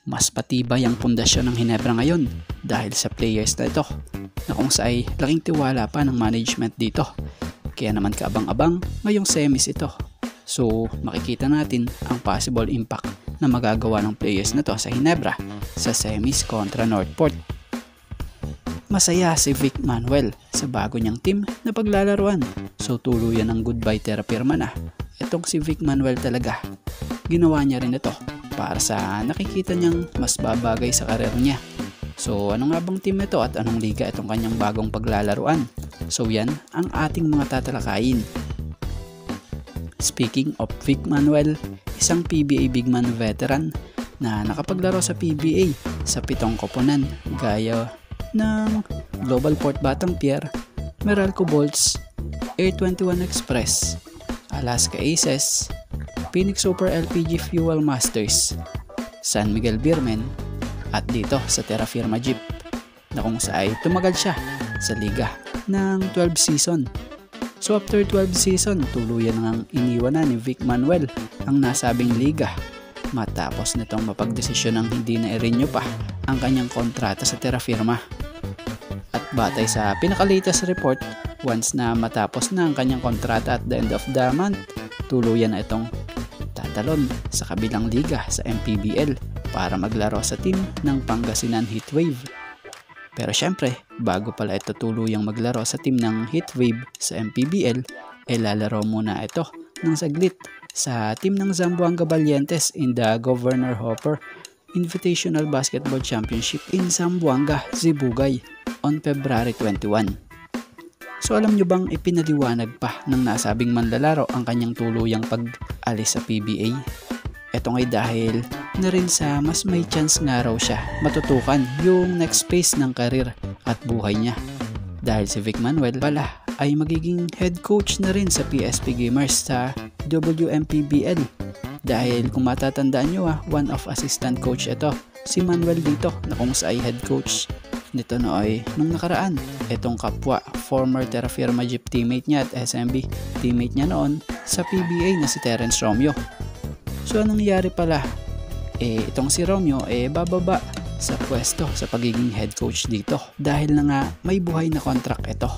Mas patibay ang pundasyon ng Ginebra ngayon dahil sa players na ito na kung sa ay laking tiwala pa ng management dito. Kaya naman kaabang-abang ngayong semis ito. So makikita natin ang possible impact na magagawa ng players na to sa Ginebra sa semis kontra Northport. Masaya si Vic Manuel sa bago niyang team na paglalaruan. So tuluyan ng goodbye terapirma na. Itong si Vic Manuel talaga. Ginawa niya rin ito para sa nakikita niyang mas babagay sa karir niya. So ano nga bang team ito at anong liga itong kanyang bagong paglalaruan? So yan ang ating mga tatalakayin. Speaking of Vic Manuel, isang PBA big man veteran na nakapaglaro sa PBA sa 7 koponan gaya ng Global Port Battambang, Meralco Bolts, Air 21 Express, Alaska Aces, Phoenix Super LPG Fuel Masters, San Miguel Beermen, at dito sa Terra Firma Jeep na kung saan tumagal siya sa liga ng 12 season. So after 12 season, tuluyan nang iniwan na ni Vic Manuel ang nasabing liga matapos nitong mapagdesisyon ng hindi na i-renew pa ang kanyang kontrata sa Terra Firma. At batay sa pinaka-latest report, once na matapos na ang kanyang kontrata at the end of the month, tuluyan na itong tatalon sa kabilang liga sa MPBL para maglaro sa team ng Pangasinan Heatwave. Pero syempre, bago pala ito tuluyang maglaro sa team ng Heatwave sa MPBL, lalaro muna ito ng saglit sa team ng Zamboanga Valientes in the Governor Hopper Invitational Basketball Championship in Zamboanga, Sibugay on February 21. So alam nyo bang ipinaliwanag pa ng nasabing manlalaro ang kanyang tuluyang pag-alis sa PBA? Ito nga'y dahil na rin sa mas may chance nga raw siya matutukan yung next phase ng karir at buhay niya. Dahil si Vic Manuel pala ay magiging head coach na rin sa PSP Gamers sa WMPBL. Dahil kung matatandaan nyo one of assistant coach ito, si Manuel dito na kung sa ay head coach nito ay nung nakaraan. Itong kapwa, former Terra Firma Jeep teammate niya at SMB teammate niya noon sa PBA na si Terence Romeo. So anong nangyari pala? Itong si Romeo bababa sa pwesto sa pagiging head coach dito dahil na nga may buhay na contract ito.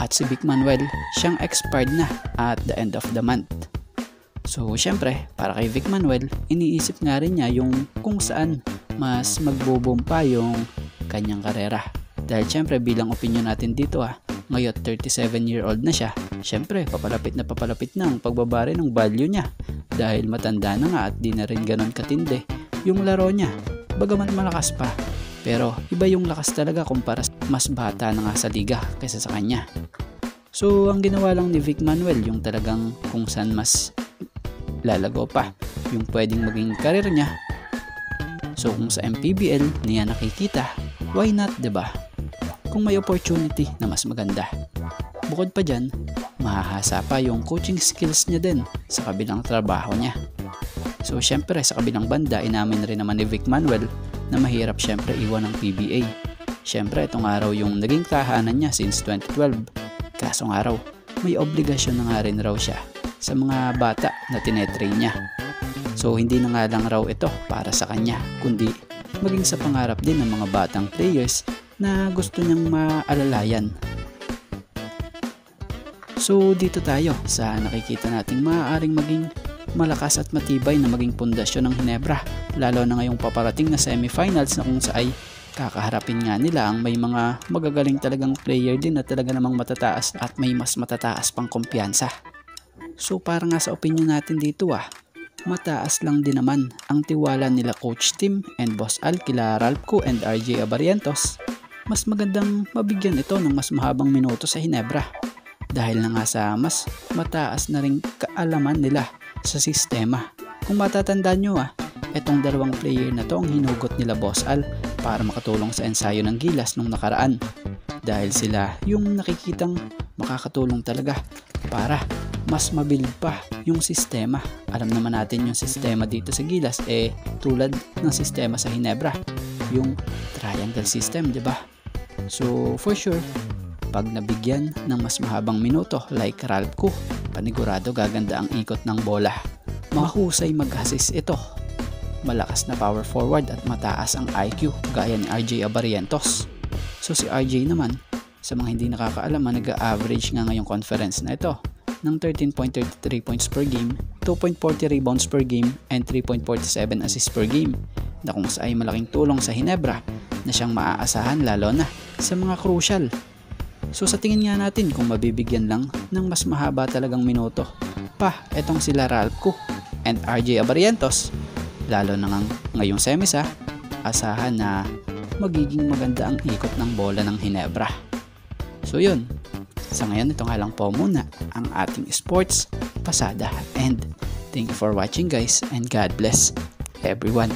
At si Vic Manuel, siyang expired na at the end of the month. So syempre, para kay Vic Manuel, iniisip nga rin niya yung kung saan mas magbo-boom pa yung kanyang karera. Dahil syempre bilang opinion natin dito ngayon 37-year-old na siya, syempre papalapit na ang pagbabari ng value niya dahil matanda na nga at di na rin ganon katindi yung laro niya. Bagaman malakas pa, pero iba yung lakas talaga kumpara mas bata na nga sa liga kaysa sa kanya. So ang ginawa lang ni Vic Manuel yung talagang kung saan mas lalago pa yung pwedeng maging karir niya. So kung sa MPBL niya nakikita, why not, diba? Kung may opportunity na mas maganda. Bukod pa dyan, mahahasa pa yung coaching skills niya din sa kabilang trabaho niya. So syempre sa kabilang banda, inamin rin naman ni Vic Manuel na mahirap syempre iwan ng PBA. Syempre itong araw yung naging tahanan niya since 2012. Kasong araw, may obligasyon na nga rin raw siya sa mga bata na tinetrain niya. So hindi na nga lang raw ito para sa kanya, kundi maging sa pangarap din ng mga batang players na gusto niyang maalalayan. So dito tayo sa nakikita nating maaaring maging malakas at matibay na maging pundasyon ng Ginebra, lalo na ngayong paparating na semifinals na kung saay kakaharapin nga nila ang may mga magagaling talagang player din na talaga namang matataas at may mas matataas pang kumpiyansa. So para nga sa opinion natin dito mataas lang din naman ang tiwala nila Coach Tim and Boss Al kila Ralpco and RJ Abarientos. Mas magandang mabigyan ito ng mas mahabang minuto sa Ginebra dahil na nga sa mas mataas na ring kaalaman nila sa sistema. Kung matatandaan nyo itong dalawang player na to ang hinugot nila Boss Al para makatulong sa ensayo ng Gilas nung nakaraan dahil sila yung nakikitang makakatulong talaga para mas mabuild pa yung sistema. Alam naman natin yung sistema dito sa Gilas tulad ng sistema sa Ginebra, yung triangle system, diba? So for sure, pag nabigyan ng mas mahabang minuto like Ralpco, panigurado gaganda ang ikot ng bola. Mahusay mag-assist ito. malakas na power forward at mataas ang IQ gaya ni RJ Abarientos. So si RJ naman, sa mga hindi nakakaalam, nag-average nga ngayong conference na ito ng 13.33 points per game, 2.40 rebounds per game, and 3.47 assists per game, na kung sa ay malaking tulong sa Hinebra na siyang maaasahan lalo na sa mga crucial. So sa tingin nga natin kung mabibigyan lang ng mas mahaba talagang minuto pa etong sila Ralph Koo and RJ Abarientos, lalo na ngayong semis, asahan na magiging maganda ang ikot ng bola ng Hinebra. So yun, sa ngayon ito nga lang po muna ang ating sports pasada, and thank you for watching guys, and God bless everyone.